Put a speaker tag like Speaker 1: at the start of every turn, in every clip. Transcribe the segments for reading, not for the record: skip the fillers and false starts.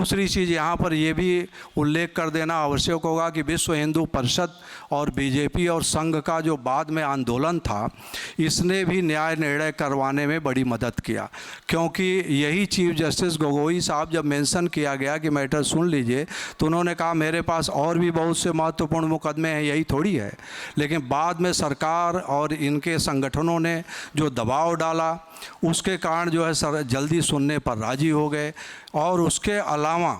Speaker 1: दूसरी चीज़ यहाँ पर ये भी उल्लेख कर देना आवश्यक होगा कि विश्व हिंदू परिषद और बीजेपी और संघ का जो बाद में आंदोलन था, इसने भी न्याय निर्णय करवाने में बड़ी मदद किया, क्योंकि यही चीफ जस्टिस गोगोई साहब जब मेंशन किया गया कि मैटर सुन लीजिए, तो उन्होंने कहा मेरे पास और भी बहुत से महत्वपूर्ण मुकदमे हैं, यही थोड़ी है। लेकिन बाद में सरकार और इनके संगठनों ने जो दबाव डाला, उसके कारण जो है सर जल्दी सुनने पर राजी हो गए। और उसके अलावा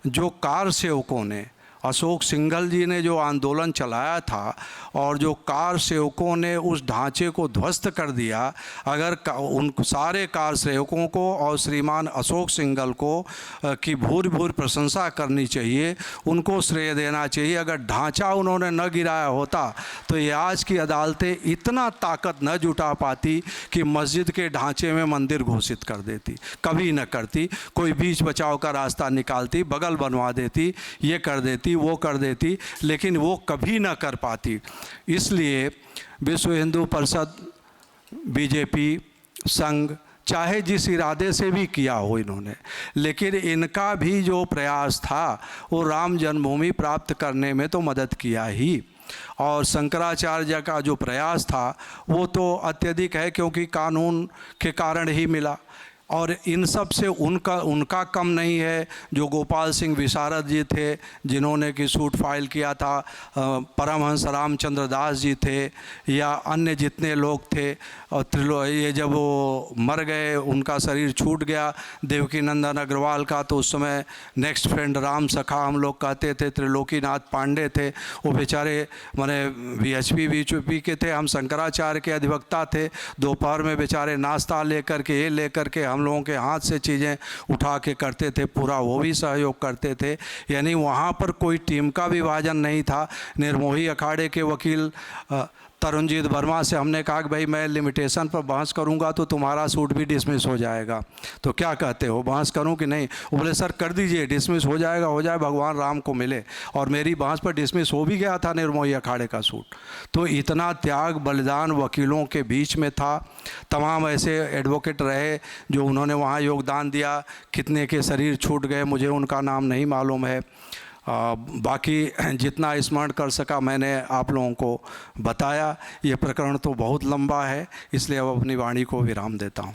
Speaker 1: जो कार सेवकों ने, अशोक सिंघल जी ने जो आंदोलन चलाया था और जो कार सेवकों ने उस ढांचे को ध्वस्त कर दिया, अगर उन सारे कार सेवकों को और श्रीमान अशोक सिंघल को की भूर प्रशंसा करनी चाहिए, उनको श्रेय देना चाहिए। अगर ढांचा उन्होंने न गिराया होता तो ये आज की अदालतें इतना ताकत न जुटा पाती कि मस्जिद के ढांचे में मंदिर घोषित कर देती, कभी न करती। कोई बीच बचाव का रास्ता निकालती, बगल बनवा देती, ये कर देती, वो कर देती, लेकिन वो कभी ना कर पाती। इसलिए विश्व हिंदू परिषद, बीजेपी, संघ, चाहे जिस इरादे से भी किया हो इन्होंने, लेकिन इनका भी जो प्रयास था वो राम जन्मभूमि प्राप्त करने में तो मदद किया ही। और शंकराचार्य का जो प्रयास था वो तो अत्यधिक है, क्योंकि कानून के कारण ही मिला। और इन सब से उनका कम नहीं है जो गोपाल सिंह विशारद जी थे, जिन्होंने कि सूट फाइल किया था, परमहंस रामचंद्र दास जी थे, या अन्य जितने लोग थे। और ये जब वो मर गए, उनका शरीर छूट गया देवकी नंदन अग्रवाल का, तो उस समय नेक्स्ट फ्रेंड राम सखा हम लोग कहते थे, त्रिलोकीनाथ पांडे थे। वो बेचारे माने VHP के थे, हम शंकराचार्य के अधिवक्ता थे। दोपहर में बेचारे नाश्ता लेकर के, ये लेकर के हम लोगों के हाथ से चीज़ें उठा के करते थे, पूरा वो भी सहयोग करते थे। यानी वहाँ पर कोई टीम का विभाजन नहीं था। निर्मोही अखाड़े के वकील तरुणजीत वर्मा से हमने कहा कि भाई मैं लिमिटेशन पर बहस करूंगा तो तुम्हारा सूट भी डिसमिस हो जाएगा, तो क्या कहते हो, बहस करूं कि नहीं? वो बोले सर कर दीजिए, डिसमिस हो जाएगा, हो जाए, भगवान राम को मिले। और मेरी बहस पर डिसमिस हो भी गया था निर्मोही अखाड़े का सूट। तो इतना त्याग बलिदान वकीलों के बीच में था। तमाम ऐसे एडवोकेट रहे जो उन्होंने वहाँ योगदान दिया, कितने के शरीर छूट गए मुझे उनका नाम नहीं मालूम है। बाकी जितना स्मरण कर सका मैंने आप लोगों को बताया। ये प्रकरण तो बहुत लंबा है, इसलिए अब अपनी वाणी को विराम देता हूँ।